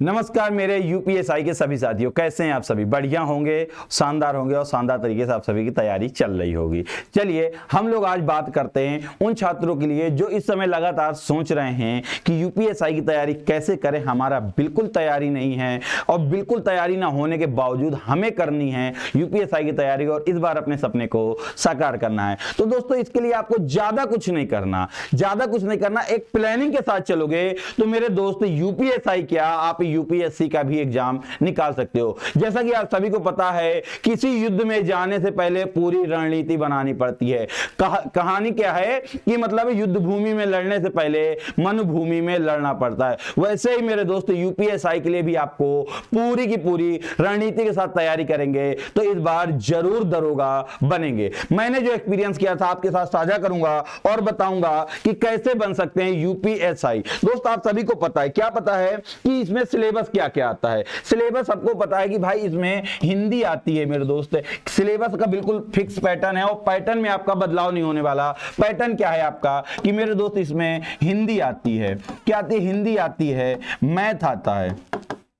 नमस्कार मेरे यूपीएसआई के सभी साथियों, कैसे हैं आप सभी? बढ़िया होंगे, शानदार होंगे और शानदार तरीके से आप सभी की तैयारी चल रही होगी। चलिए हम लोग आज बात करते हैं उन छात्रों के लिए जो इस समय लगातार सोच रहे हैं कि यूपीएसआई की तैयारी कैसे करें। हमारा बिल्कुल तैयारी नहीं है और बिल्कुल तैयारी ना होने के बावजूद हमें करनी है यूपीएसआई की तैयारी और इस बार अपने सपने को साकार करना है। तो दोस्तों इसके लिए आपको ज्यादा कुछ नहीं करना, एक प्लानिंग के साथ चलोगे तो मेरे दोस्त यूपीएसआई क्या, आप यूपीएससी का भी एग्जाम निकाल सकते हो। जैसा कि आप सभी को पता है, किसी युद्ध में जाने से पहले पूरी रणनीति बनानी पड़ती है। कहानी क्या है कि मतलब युद्ध भूमि में लड़ने से पहले मन भूमि में लड़ना पड़ता है। वैसे ही मेरे दोस्त यूपीएससी के लिए भी आपको पूरी की पूरी रणनीति के साथ तैयारी करेंगे तो इस बार जरूर दरोगा बनेंगे। मैंने जो एक्सपीरियंस किया था आपके साथ साझा करूंगा और बताऊंगा कि कैसे बन सकते हैं यूपीएससी। दोस्त आप सभी को पता है, क्या पता है कि इसमें सिलेबस क्या क्या आता है। सिलेबस सबको पता है कि भाई इसमें हिंदी आती है मेरे दोस्त। सिलेबस का बिल्कुल फिक्स पैटर्न है और पैटर्न में आपका बदलाव नहीं होने वाला। पैटर्न क्या है आपका कि मेरे दोस्त इसमें हिंदी आती है, क्या आती है? हिंदी आती है, मैथ आता है,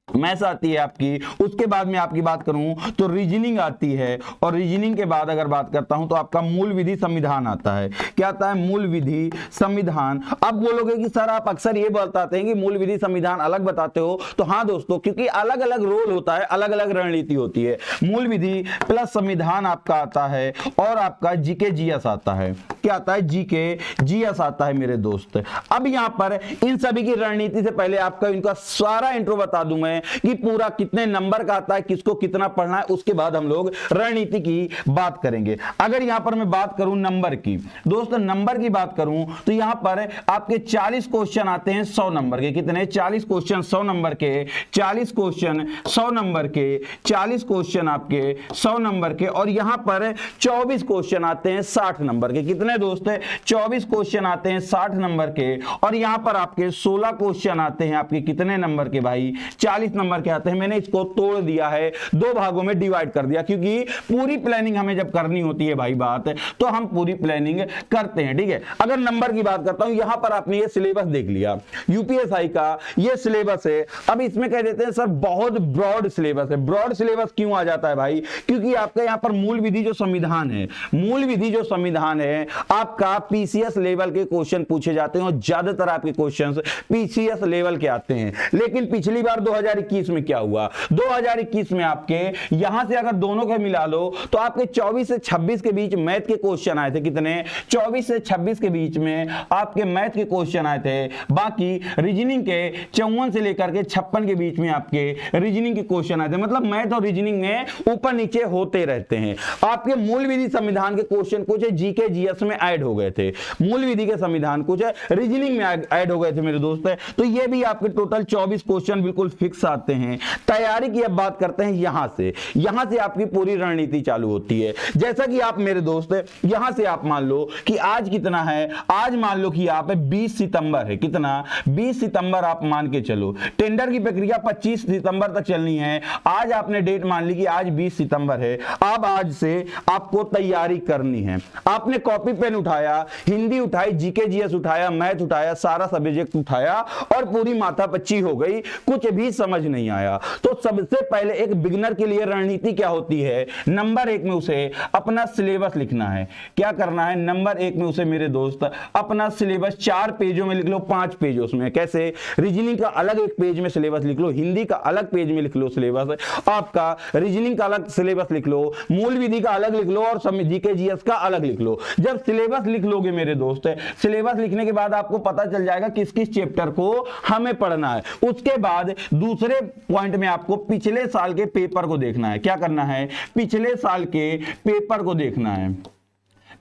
मैथ्स आती है आपकी। उसके बाद में आपकी बात करूं तो रीजनिंग आती है और रीजनिंग के बाद अगर बात करता हूं तो आपका मूल विधि संविधान आता है। क्या आता है? मूल विधि संविधान। अब बोलोगे कि सर आप अक्सर ये बताते हैं कि मूल विधि संविधान अलग बताते हो। तो हाँ दोस्तों, क्योंकि अलग अलग रोल होता है, अलग अलग रणनीति होती है। मूल विधि प्लस संविधान आपका आता है और आपका जीके जीएस आता है। क्या आता है? जीके जीएस आता है मेरे दोस्त। अब यहां पर इन सभी की रणनीति से पहले आपका इनका सारा इंट्रो बता दूं मैं कि पूरा कितने नंबर का आता है, किसको कितना पढ़ना है, उसके बाद हम लोग रणनीति की बात करेंगे। अगर यहां पर मैं बात करूं नंबर की, दोस्तों नंबर की बात करूं तो यहां पर आपके 40 क्वेश्चन आते हैं 100 नंबर के। कितने? 40 क्वेश्चन 100 नंबर के, 40 क्वेश्चन 100 नंबर के, 40 क्वेश्चन आपके 100 नंबर के और यहां पर 24 क्वेश्चन आते हैं 60 नंबर के। कितने दोस्त? 24 क्वेश्चन आते हैं 60 नंबर के और यहां पर आपके 16 क्वेश्चन आते हैं आपके कितने नंबर के भाई? 40 नंबर के आते हैं। मैंने इसको तोड़ दिया है, दो भागों में डिवाइड कर दिया, क्योंकि पूरी प्लानिंग हमें जब करनी होती है भाई बात, तो हम पूरी प्लानिंग करते हैं। ठीक है, अगर नंबर की बात करता हूं, यहां पर आपने ये सिलेबस देख लिया, यूपीएससी का ये सिलेबस है। अब इसमें कह देते हैं सर बहुत ब्रॉड सिलेबस है। ब्रॉड सिलेबस क्यों आ जाता है भाई? क्योंकि आपका यहां पर मूल विधि जो संविधान है, मूल विधि जो संविधान है आपका पीसीएस लेवल के क्वेश्चन पूछे जाते हैं और ज्यादातर आपके क्वेश्चंस पीसीएस लेवल के आते हैं। लेकिन पिछली बार 2021 में क्या हुआ? 2021 में आपके यहां से अगर दोनों को मिला लो तो आपके 24 से 26 के बीच मैथ के क्वेश्चन आए थे। कितने? 24 से 26 के बीच में आपके मैथ के क्वेश्चन आए थे। बाकी रीजनिंग के 54 से लेकर के 56 के बीच में आपके रीजनिंग के क्वेश्चन आए थे। मतलब मैथ और रीजनिंग में ऊपर नीचे होते रहते हैं। आपके मूल विधि संविधान के क्वेश्चन कुछ जीके जीएस में ऐड हो गए थे, मूल विधि के संविधान कुछ रीजनिंग में ऐड हो गए थे मेरे दोस्त। तो ये भी आपके टोटल 24 क्वेश्चन बिल्कुल फिक्स आते हैं। तैयारी की अब बात करते हैं, यहां से आपकी पूरी रणनीति चालू होती है। जैसा कि आप मेरे दोस्त यहां से आप मान लो कि आज कितना है, आज मान लो कि आप 20 सितंबर है। कितना? 20 सितंबर आप मान के चलो। टेंडर की प्रक्रिया 25 सितंबर तक चलनी है। आज आपने डेट मान ली कि आज 20 सितंबर है। अब आज से आपको तैयारी करनी है। आपने कॉपी पेन उठाया, हिंदी उठाई, जीके जीएस उठाया, मैथ उठाया, सारा सब्जेक्ट उठाया और पूरी माथापच्ची हो गई, कुछ भी समझ नहीं आया। तो सबसे पहले एक बिगिनर के लिए रणनीति क्या होती है? नंबर 1 में उसे अपना सिलेबस लिखना है। क्या करना है? नंबर 1 में उसे मेरे दोस्त अपना सिलेबस 4 पेजों में लिख लो, 5 पेजों में। कैसे? रीजनिंग का अलग एक पेज में सिलेबस लिख लो, हिंदी का अलग पेज में लिख लो सिलेबस, आपका रीजनिंग का अलग सिलेबस लिख लो, मूल विधि का अलग लिख लो और जीके जीएस का अलग लिख लो। जब सिलेबस लिख लोगे मेरे दोस्त, सिलेबस लिखने के बाद आपको पता चल जाएगा किस किस चैप्टर को हमें पढ़ना है। उसके बाद दूसरे पॉइंट में आपको पिछले साल के पेपर को देखना है। क्या करना है? पिछले साल के पेपर को देखना है।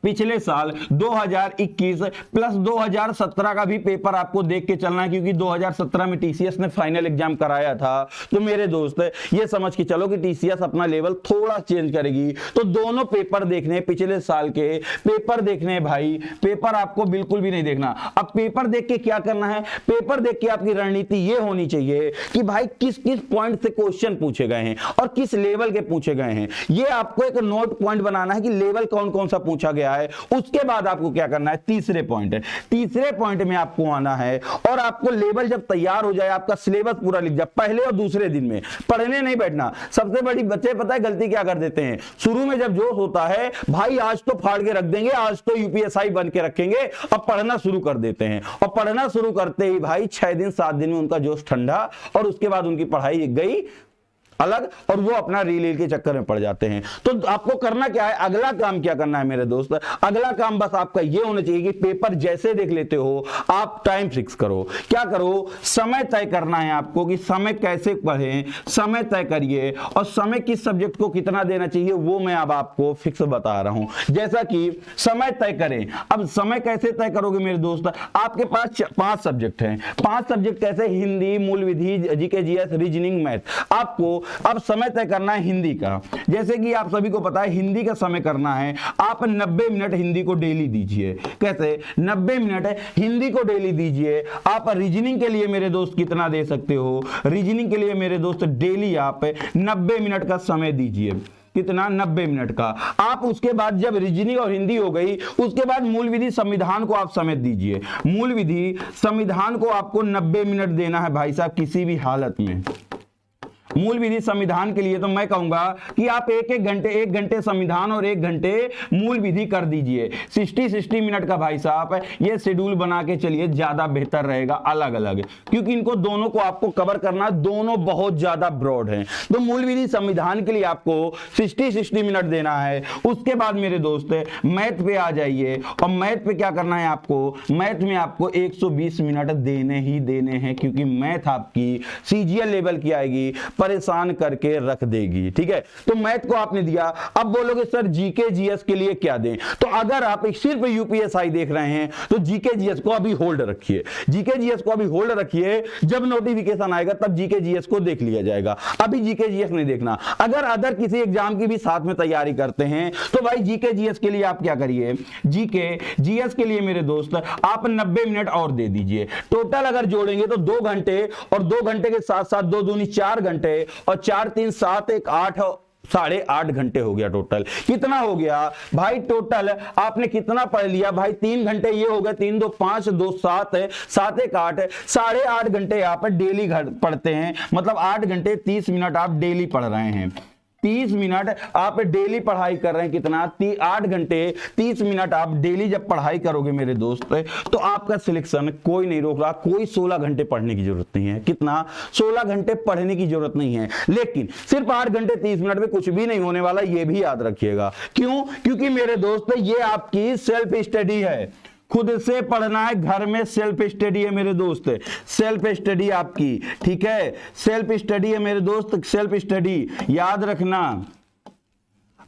पिछले साल 2021 प्लस 2017 का भी पेपर आपको देख के चलना है, क्योंकि 2017 में टीसीएस ने फाइनल एग्जाम कराया था। तो मेरे दोस्त ये समझ के चलो कि टीसीएस अपना लेवल थोड़ा चेंज करेगी। तो दोनों पेपर देखने हैं, पिछले साल के पेपर देखने हैं भाई। पेपर आपको बिल्कुल भी नहीं देखना। अब पेपर देख के क्या करना है? पेपर देख के आपकी रणनीति ये होनी चाहिए कि भाई किस किस पॉइंट से क्वेश्चन पूछे गए हैं और किस लेवल के पूछे गए हैं। ये आपको एक नोट पॉइंट बनाना है कि लेवल कौन कौन सा पूछा गया गया है। उसके बाद आपको क्या करना है, तीसरे पॉइंट में आपको आना है और आपको लेवल जब तैयार हो जाए, आपका सिलेबस पूरा लिख जाए, पहले और दूसरे दिन में पढ़ने नहीं बैठना। सबसे बड़ी बच्चे पता है गलती क्या कर देते हैं, शुरू में जब जोश होता है भाई आज तो फाड़ के रख देंगे, आज तो यूपीएसआई बन के रखेंगे, अब पढ़ना शुरू कर देते हैं और पढ़ना शुरू करते ही भाई 6 दिन 7 दिन में उनका जोश ठंडा और उसके बाद उनकी पढ़ाई गई अलग और वो अपना रील के चक्कर में पड़ जाते हैं। तो आपको करना क्या है, अगला काम क्या करना है मेरे दोस्त, अगला काम बस आपका ये होना चाहिए कि पेपर जैसे देख लेते हो आप टाइम फिक्स करो। क्या करो, समय तय करना है आपको कि समय कैसे पढ़ें, समय तय करिए और समय किस सब्जेक्ट को कितना देना चाहिए वो मैं अब आपको फिक्स बता रहा हूं। जैसा कि समय तय करें, अब समय कैसे तय करोगे मेरे दोस्त, आपके पास 5 सब्जेक्ट हैं, 5 सब्जेक्ट कैसे, हिंदी, मूल विधि, जीके जीएस, रीजनिंग, मैथ। आपको अब समय तय करना है हिंदी का। जैसे कि आप सभी को पता है हिंदी का समय करना है, आप 90 मिनट हिंदी को डेली दीजिए। कैसे, 90 मिनट हिंदी को डेली दीजिए। आप रीजनिंग के लिए मेरे दोस्त कितना दे सकते हो, रीजनिंग के लिए मेरे दोस्त डेली आप 90 मिनट का समय दीजिए। कितना, 90 मिनट का। आप उसके बाद जब रीजनिंग और हिंदी हो गई, उसके बाद मूल विधि संविधान को आप समय दीजिए। मूल विधि संविधान को आपको 90 मिनट देना है भाई साहब, किसी भी हालत में। मूल विधि संविधान के लिए तो मैं कहूंगा कि आप एक घंटे संविधान और 1 घंटे मूल विधि कर दीजिए। 60 मिनट का भाई साहब ये शेड्यूल बना के चलिए, ज्यादा बेहतर रहेगा अलग अलग, क्योंकि इनको दोनों को आपको कवर करना, दोनों बहुत ज्यादा ब्रॉड हैं। तो मूल विधि संविधान के लिए आपको 60 मिनट देना है। उसके बाद मेरे दोस्त मैथ पे आ जाइए और मैथ पे क्या करना है आपको, मैथ में आपको 120 मिनट देने ही देने हैं, क्योंकि मैथ आपकी सीजीएल लेवल की आएगी, परेशान करके रख देगी। ठीक है, तो मैथ को आपने दिया। अब बोलोगे सर जीके जीएस के लिए क्या दें, तो अगर आप सिर्फ यूपीएसआई देख रहे हैं तो जीके जीएस को अभी होल्ड रखिए, जीके जीएस को अभी होल्ड रखिए। जब नोटिफिकेशन आएगा तब जीके जीएस को देख लिया जाएगा, अभी जीके जीएस नहीं देखना। अगर अदर किसी एग्जाम की भी साथ में तैयारी करते हैं तो भाई जीके जीएस के लिए आप क्या करिए, जीके जीएस के लिए मेरे दोस्त आप 90 मिनट और दे दीजिए। टोटल अगर जोड़ेंगे तो 2 घंटे और 2 घंटे के साथ साथ 2 दूनी 4 घंटे और 4 3 7 1 8 8.5 घंटे हो गया। टोटल कितना हो गया भाई, टोटल आपने कितना पढ़ लिया भाई, 3 घंटे ये हो गए, 3 2 5 2 7 7 1 8 8.5 घंटे आप डेली पढ़ते हैं, मतलब 8 घंटे 30 मिनट आप डेली पढ़ रहे हैं। 30 मिनट आप डेली पढ़ाई कर रहे हैं, कितना, 8 घंटे 30 मिनट आप डेली जब पढ़ाई करोगे मेरे दोस्त तो आपका सिलेक्शन कोई नहीं रोक रहा। कोई 16 घंटे पढ़ने की जरूरत नहीं है, कितना, 16 घंटे पढ़ने की जरूरत नहीं है, लेकिन सिर्फ 8 घंटे 30 मिनट में कुछ भी नहीं होने वाला, ये भी याद रखिएगा। क्यों, क्योंकि मेरे दोस्त ये आपकी सेल्फ स्टडी है, खुद से पढ़ना है, घर में सेल्फ स्टडी है मेरे दोस्त, सेल्फ स्टडी आपकी। ठीक है, सेल्फ स्टडी है मेरे दोस्त, सेल्फ स्टडी याद रखना,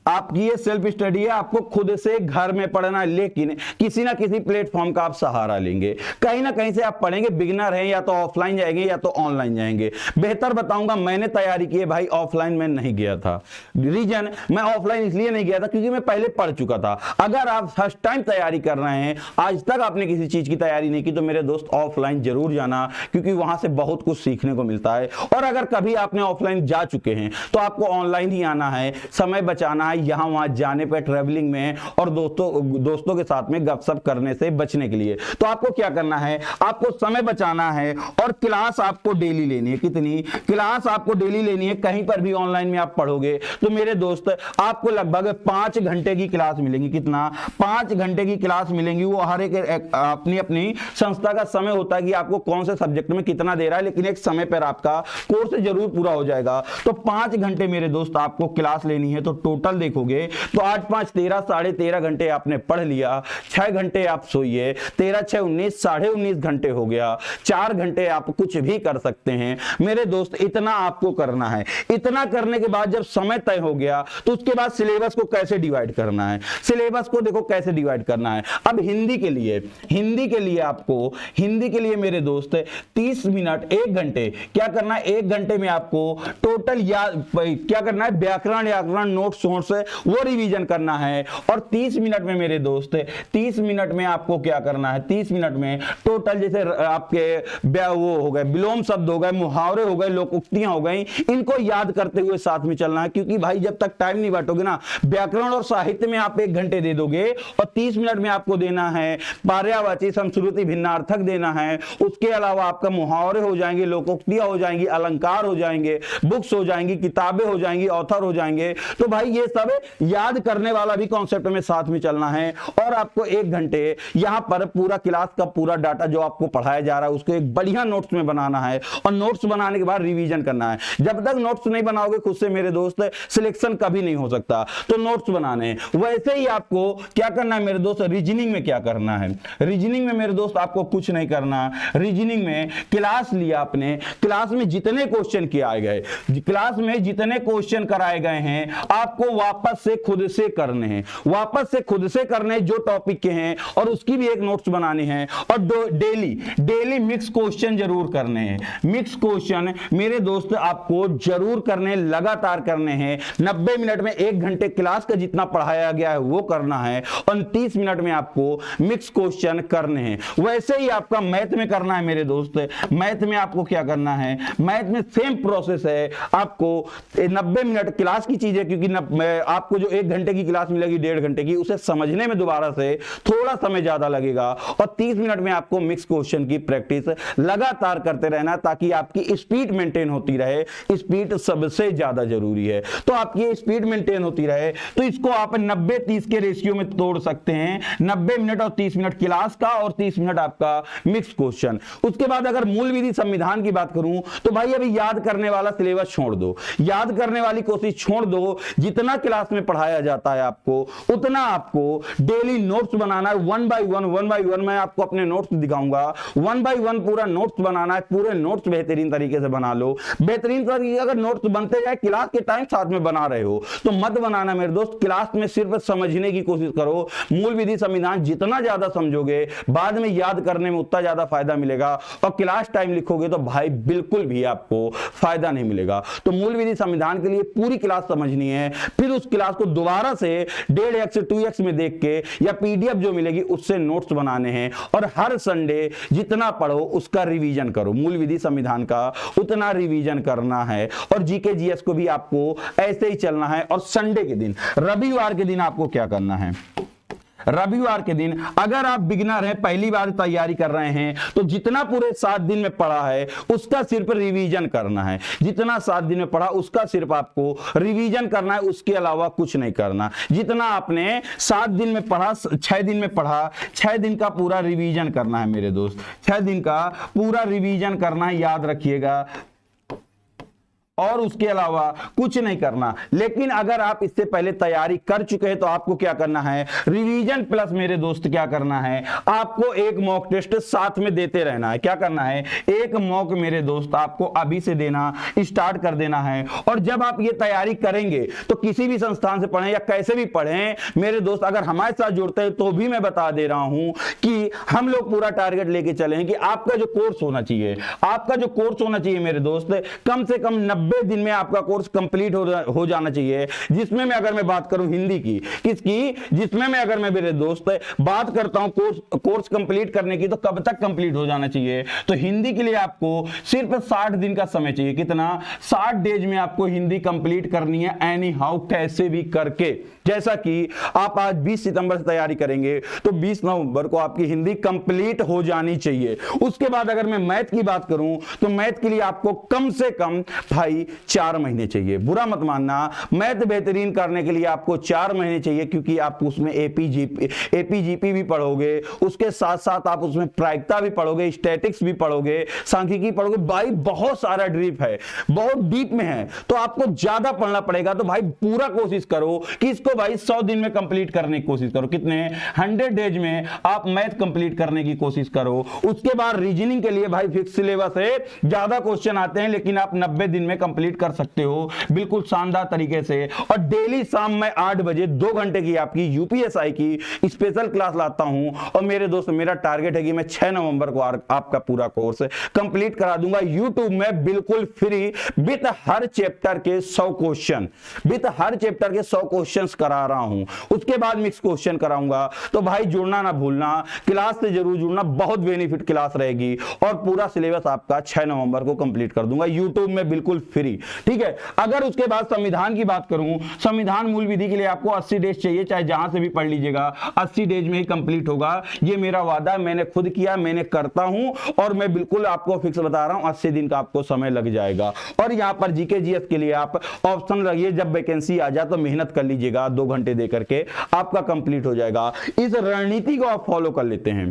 आपकी ये सेल्फ स्टडी है, आपको खुद से घर में पढ़ना है, लेकिन किसी ना किसी प्लेटफॉर्म का आप सहारा लेंगे, कहीं ना कहीं से आप पढ़ेंगे। बिगिनर हैं या तो ऑफलाइन जाएंगे या तो ऑनलाइन जाएंगे। बेहतर बताऊंगा, मैंने तैयारी की है भाई, ऑफलाइन में नहीं गया था। रीजन, मैं ऑफलाइन इसलिए नहीं गया था क्योंकि मैं पहले पढ़ चुका था। अगर आप फर्स्ट टाइम तैयारी कर रहे हैं, आज तक आपने किसी चीज की तैयारी नहीं की, तो मेरे दोस्त ऑफलाइन जरूर जाना, क्योंकि वहां से बहुत कुछ सीखने को मिलता है। और अगर कभी आपने ऑफलाइन जा चुके हैं तो आपको ऑनलाइन ही आना है, समय बचाना है यहां वहां जाने पे, ट्रैवलिंग में और दोस्तों के साथ में गपशप करने से बचने के लिए। तो आपको क्या करना है, आपको समय बचाना है और क्लास आपको डेली लेनी है। कितनी क्लास आपको डेली लेनी है, कहीं पर भी ऑनलाइन में आप पढ़ोगे तो मेरे दोस्त आपको लगभग 5 घंटे की क्लास मिलेंगी। कितना, 5 घंटे की क्लास मिलेंगी। वो हर एक अपनी अपनी संस्था का समय होता है कि आपको कौन से सब्जेक्ट में कितना दे रहा है, लेकिन एक समय पर आपका कोर्स जरूर पूरा हो जाएगा। तो 5 घंटे मेरे दोस्त आपको क्लास लेनी है। तो टोटल देखोगे तो 8 5 13, 13.5 घंटे आपने पढ़ लिया। 6 घंटे आप सोइए, 13 6 19, 19.5 घंटे हो गया। 4 घंटे आप कुछ भी कर सकते हैं मेरे दोस्त, इतना आपको करना है। इतना करने के बाद जब समय तय हो गया तो उसके बाद सिलेबस को कैसे डिवाइड करना है, सिलेबस को देखो कैसे डिवाइड करना है। अब हिंदी के लिए आपको, हिंदी के लिए मेरे दोस्त 30 मिनट 1 घंटे क्या करना है, 1 घंटे में आपको टोटल क्या करना है, व्याकरण नोट्स नोट्स वो रिवीजन करना है। और 30 मिनट में मेरे दोस्त 30 मिनट में आपको क्या करना है, 30 मिनट में टोटल जैसे आपके वो हो गए विलोम शब्द हो गए, मुहावरे हो गए, लोकोक्तियां हो गई, इनको याद करते हुए साथ में चलना है। क्योंकि भाई जब तक टाइम नहीं बांटोगे ना, व्याकरण और साहित्य में आप 1 घंटे दे दोगे और 30 मिनट में आपको देना है पर्यायवाची समश्रुति भिन्नार्थक देना है। उसके अलावा आपका मुहावरे हो जाएंगे, लोकोक्तियां हो जाएंगी, अलंकार हो जाएंगे, बुक्स हो जाएंगी, किताबें हो जाएंगी, ऑथर हो जाएंगे। तो भाई ये सब याद करने वाला भी कॉन्सेप्ट में साथ में चलना है। और आपको 1 घंटे यहां पर पूरा क्लास का पूरा डाटा जो आपको पढ़ाया जा रहा है उसको एक बढ़िया नोट्स में बनाना है और नोट्स बनाने के बाद रिवीजन करना है। जब तक नोट्स नहीं बनाओगे खुद से मेरे दोस्त सिलेक्शन कभी नहीं हो सकता। तो नोट्स बनाने, वैसे ही आपको क्या करना है मेरे दोस्त, रीजनिंग में क्या करना है। रीजनिंग में मेरे दोस्त आपको कुछ नहीं करना। रीजनिंग में क्लास लिया आपने, क्लास में जितने क्वेश्चन किए गए, क्लास में जितने क्वेश्चन कराए गए हैं आपको वापस से खुद से करने हैं, वापस से खुद से करने जो टॉपिक के हैं, और उसकी भी एक नोट्स बनानी है। और डेली मिक्स क्वेश्चन जरूर करने हैं। मिक्स क्वेश्चन मेरे दोस्त आपको जरूर करने, लगातार करने हैं। 90 मिनट में 1 घंटे क्लास का जितना पढ़ाया गया है वो करना है और 30 मिनट में आपको मिक्स क्वेश्चन करने हैं। वैसे ही आपका मैथ में करना है मेरे दोस्त। मैथ में आपको क्या करना है, मैथ में सेम प्रोसेस है। आपको 90 मिनट क्लास की चीज है, क्योंकि आपको जो 1 घंटे की क्लास मिलेगी 1.5 घंटे की, उसे समझने में दोबारा से थोड़ा समय ज्यादा लगेगा। और 30 मिनट में आपको मिक्स क्वेश्चन की प्रैक्टिस लगातार करते रहना ताकि आपकी स्पीड मेंटेन होती रहे। स्पीड सबसे ज्यादा जरूरी है। तो आपकी स्पीड मेंटेन होती रहे तो इसको आप 90-30 के रेशियो में तोड़ सकते हैं। 90 मिनट और 30 मिनट क्लास का और 30 मिनट आपका मिक्स क्वेश्चन। उसके बाद अगर मूल विधि संविधान की बात करूं तो भाई अभी याद करने वाला सिलेबस छोड़ दो, याद करने वाली कोशिश छोड़ दो। जितना क्लास में पढ़ाया जाता है आपको उतना आपको डेली नोट्स बनाना है। 1 बाय 1 मैं आपको अपने नोट्स दिखाऊंगा। 1 बाय 1 पूरा नोट्स बनाना है। पूरे नोट्स बेहतरीन तरीके से बना लो। बेहतरीन तरीके अगर नोट्स बनते जाए क्लास के टाइम साथ में बना रहे हो तो मत बनाना मेरे दोस्त। क्लास में सिर्फ समझने की कोशिश करो। मूल विधि संविधान जितना ज्यादा समझोगे बाद में याद करने में उतना ज्यादा फायदा मिलेगा। और क्लास टाइम लिखोगे तो भाई बिल्कुल भी आपको फायदा नहीं मिलेगा। तो मूल विधि संविधान के लिए पूरी क्लास समझनी है, फिर उस क्लास को दोबारा से 1.5x से 2x में देख के या पीडीएफ जो मिलेगी उससे नोट्स बनाने हैं। और हर संडे जितना पढ़ो उसका रिवीजन करो। मूल विधि संविधान का उतना रिवीजन करना है। और जीके जीएस को भी आपको ऐसे ही चलना है। और संडे के दिन, रविवार के दिन आपको क्या करना है, रविवार के दिन अगर आप बिगिनर हैं, पहली बार तैयारी कर रहे हैं, तो जितना पूरे 7 दिन में पढ़ा है उसका सिर्फ रिवीजन करना है। जितना 7 दिन में पढ़ा उसका सिर्फ आपको रिवीजन करना है, उसके अलावा कुछ नहीं करना। जितना आपने 7 दिन में पढ़ा, 6 दिन में पढ़ा, 6 दिन का पूरा रिवीजन करना है मेरे दोस्त। 6 दिन का पूरा रिवीजन करना है, याद रखिएगा। और उसके अलावा कुछ नहीं करना। लेकिन अगर आप इससे पहले तैयारी कर चुके हैं तो आपको क्या करना है, रिवीजन प्लस मेरे दोस्त क्या करना है, आपको एक मॉक टेस्ट साथ में देते रहना है। क्या करना है, एक मॉक मेरे दोस्त आपको अभी से देना स्टार्ट कर देना है। और जब आप ये तैयारी करेंगे तो किसी भी संस्थान से पढ़ें या कैसे भी पढ़ें मेरे दोस्त, अगर हमारे साथ जुड़ते हैं तो भी मैं बता दे रहा हूं कि हम लोग पूरा टारगेट लेके चले हैं कि आपका जो कोर्स होना चाहिए, आपका जो कोर्स होना चाहिए मेरे दोस्त, कम से कम 90 दिन में आपका कोर्स कंप्लीट हो जाना चाहिए। जिसमें मैं अगर मैं बात करूं हिंदी की, किसकी, जिसमें मैं अगर मैं मेरे दोस्त बात करता हूं कोर्स कंप्लीट करने की, तो कब तक कंप्लीट हो जाना चाहिए, तो हिंदी के लिए आपको सिर्फ 60 दिन का समय चाहिए। कितना, 60 डेज में आपको हिंदी कंप्लीट करनी है, एनी हाउ कैसे भी करके। जैसा कि आप आज 20 सितंबर से तैयारी करेंगे तो 20 नवंबर को आपकी हिंदी कंप्लीट हो जानी चाहिए। उसके बाद अगर मैं मैथ की बात करूं तो मैथ के लिए आपको कम से कम भाई 4 महीने चाहिए। बुरा मत मानना, मैथ बेहतरीन करने के लिए आपको 4 महीने चाहिए, क्योंकि आप उसमें एपीजीपी भी पढ़ोगे, उसके साथ साथ आप उसमें प्रायिकता भी पढ़ोगे, स्टैटिक्स भी पढ़ोगे, सांख्यिकी पढ़ोगे। भाई बहुत सारा ड्रीप है, बहुत डीप में है, तो आपको ज्यादा पढ़ना पड़ेगा। तो भाई पूरा कोशिश करो कि इसको भाई 100 दिन में कंप्लीट करने की कोशिश करो। कितने, 100 डेज में आप मैथ कंप्लीट करने की कोशिश करो। उसके बाद रीजनिंग के लिए भाई फिक्स सिलेबस है, ज्यादा क्वेश्चन आते हैं, लेकिन आप 90 दिन में कंप्लीट कर सकते हो बिल्कुल शानदार तरीके से। और डेली शाम में 8 बजे 2 घंटे की आपकी यूपीएसआई की स्पेशल क्लास लाता हूं। और मेरे दोस्त मेरा टारगेट है कि मैं 6 नवंबर को आपका पूरा कोर्स कंप्लीट करा दूंगा यूट्यूब में बिल्कुल फ्री, विद हर चैप्टर के 100 क्वेश्चन, विद हर चैप्टर के 100 क्वेश्चंस करा रहा हूं। उसके बाद मिक्स क्वेश्चन कराऊंगा। तो भाई जुड़ना ना भूलना, क्लास से जरूर जुड़ना, बहुत बेनिफिट क्लास रहेगी। और पूरा सिलेबस आपका 6 नवंबर को कंप्लीट कर दूंगा यूट्यूब में बिल्कुल फ्री, ठीक है। अगर उसके बाद संविधान की बात करूं, संविधान मूल विधि के लिए आपको 80 डेज चाहिए, चाहे जहां से भी पढ़ लीजिएगा, 80 डेज में ही कंप्लीट होगा। ये मेरा वादा, मैंने खुद किया, मैंने करता हूं और मैं बिल्कुल आपको फिक्स बता रहा हूं, 80 दिन का आपको समय लग जाएगा। और यहां पर जीके जीएस के लिए आप ऑप्शन लगिए, जब वैकेंसी आ जाए तो मेहनत कर लीजिएगा, 2 घंटे दे करके आपका कंप्लीट हो जाएगा। इस रणनीति को आप फॉलो कर लेते हैं,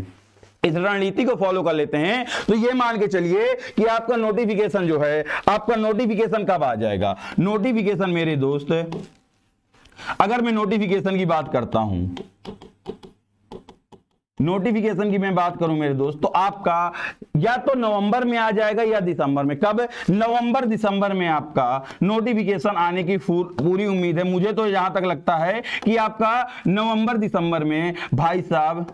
इस रणनीति को फॉलो कर लेते हैं तो ये मान के चलिए कि आपका नोटिफिकेशन जो है, आपका नोटिफिकेशन कब आ जाएगा। नोटिफिकेशन मेरे दोस्त, अगर मैं नोटिफिकेशन की बात करता हूं, नोटिफिकेशन की मैं बात करूं मेरे दोस्त, तो आपका या तो नवंबर में आ जाएगा या दिसंबर में। कब? नवंबर दिसंबर में आपका नोटिफिकेशन आने की पूरी उम्मीद है। मुझे तो यहां तक लगता है कि आपका नवंबर दिसंबर में भाई साहब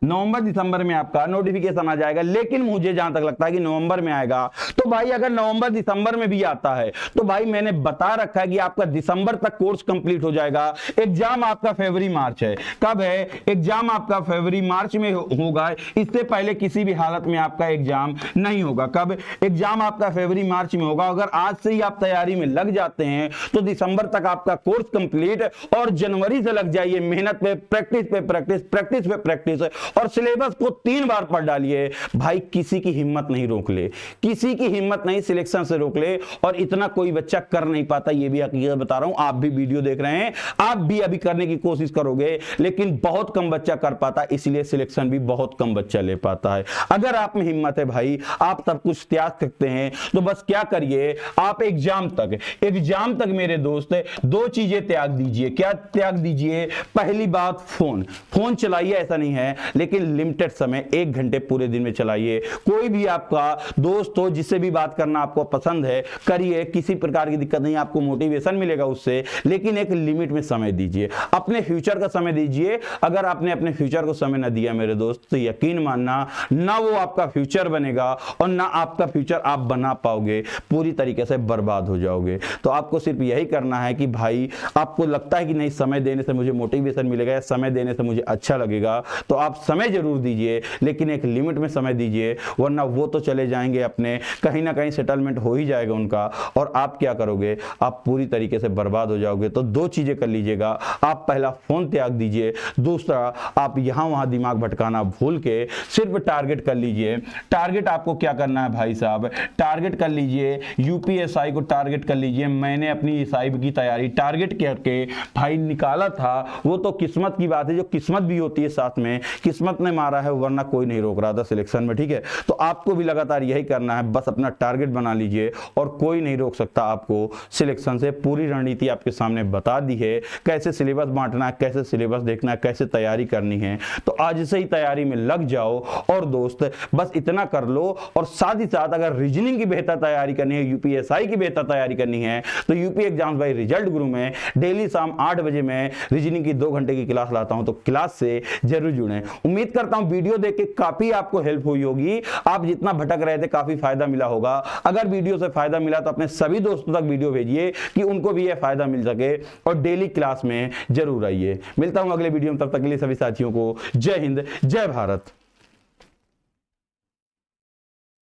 नवंबर दिसंबर में आपका नोटिफिकेशन आ जाएगा। लेकिन मुझे जहां तक लगता है कि नवंबर में आएगा, तो भाई अगर नवंबर दिसंबर में भी आता है तो भाई मैंने बता रखा है कि आपका दिसंबर तक कोर्स कंप्लीट हो जाएगा। एग्जाम आपका फरवरी मार्च है। कब है एग्जाम? आपका फरवरी मार्च में होगा, इससे पहले किसी भी हालत में आपका एग्जाम नहीं होगा। कब? एग्जाम आपका फरवरी मार्च में होगा। अगर आज से ही आप तैयारी में लग जाते हैं तो दिसंबर तक आपका कोर्स कंप्लीट, और जनवरी से लग जाइए मेहनत पे, प्रैक्टिस पे प्रैक्टिस, प्रैक्टिस पे प्रैक्टिस, और सिलेबस को 3 बार पढ़ डालिए। भाई किसी की हिम्मत नहीं रोक ले, किसी की हिम्मत नहीं सिलेक्शन से रोक ले। और इतना कोई बच्चा कर नहीं पाता, ये भी हकीकत बता रहा हूं। आप भी वीडियो देख रहे हैं, आप भी अभी करने की कोशिश करोगे, लेकिन बहुत कम बच्चा कर पाता, इसलिए सिलेक्शन भी बहुत कम बच्चा ले पाता है। अगर आप में हिम्मत है भाई, आप सब कुछ त्याग सकते हैं, तो बस क्या करिए, आप एग्जाम तक मेरे दोस्त 2 चीजें त्याग दीजिए। क्या त्याग दीजिए? पहली बात, फोन चलाइए, ऐसा नहीं है, लेकिन लिमिटेड समय, 1 घंटे पूरे दिन में चलाइए। कोई भी आपका दोस्त हो जिससे भी बात करना आपको पसंद है, करिए, किसी प्रकार की दिक्कत नहीं, आपको मोटिवेशन मिलेगा उससे, लेकिन एक लिमिट में समय दीजिए। अपने फ्यूचर का समय दीजिए। अगर आपने अपने फ्यूचर को समय ना दिया मेरे दोस्त, तो यकीन मानना, ना वो आपका फ्यूचर बनेगा और ना आपका फ्यूचर आप बना पाओगे, पूरी तरीके से बर्बाद हो जाओगे। तो आपको सिर्फ यही करना है कि भाई आपको लगता है कि नहीं, समय देने से मुझे मोटिवेशन मिलेगा या समय देने से मुझे अच्छा लगेगा, तो आप समय जरूर दीजिए, लेकिन एक लिमिट में समय दीजिए, वरना वो तो चले जाएंगे अपने, कहीं ना कहीं सेटलमेंट हो ही जाएगा उनका, और आप क्या करोगे, आप पूरी तरीके से बर्बाद हो जाओगे। तो 2 चीजें कर लीजिएगा। आप पहला फोन त्याग दीजिए, दूसरा आप यहां वहां दिमाग भटकाना भूल के सिर्फ टारगेट कर लीजिए। टारगेट आपको क्या करना है भाई साहब? टारगेट कर लीजिए, यूपीएसआई को टारगेट कर लीजिए। मैंने अपनी एसआई की तैयारी टारगेट करके भाई निकाला था, वो तो किस्मत की बात है, जो किस्मत भी होती है साथ में, किस्मत ने मारा है, वरना कोई नहीं रोक रहा था सिलेक्शन में, ठीक है। तो आपको भी लगातार यही करना है, बस अपना टारगेट बना लीजिए और कोई नहीं रोक सकता आपको सिलेक्शन से। पूरी रणनीति आपके सामने बता दी है, कैसे सिलेबस बांटना है, कैसे सिलेबस देखना है, कैसे तैयारी करनी है। तो आज से ही तैयारी में लग जाओ। और दोस्त बस इतना कर लो, और साथ ही साथ अगर रीजनिंग की बेहतर तैयारी करनी है, यूपीएसआई की बेहतर तैयारी करनी है, तो यूपी एग्जाम्स बाय रिजल्ट गुरु में डेली शाम 8 बजे मैं रीजनिंग की 2 घंटे की क्लास लाता हूं, तो क्लास से जरूर जुड़ें। उम्मीद करता हूं वीडियो देख के काफी आपको हेल्प हुई होगी। आप जितना भटक रहे थे, काफी फायदा मिला होगा। अगर वीडियो से फायदा मिला तो अपने सभी दोस्तों तक वीडियो भेजिए कि उनको भी यह फायदा मिल सके, और डेली क्लास में जरूर आइए। मिलता हूं अगले वीडियो में, तब तक के लिए सभी साथियों को जय हिंद, जय भारत।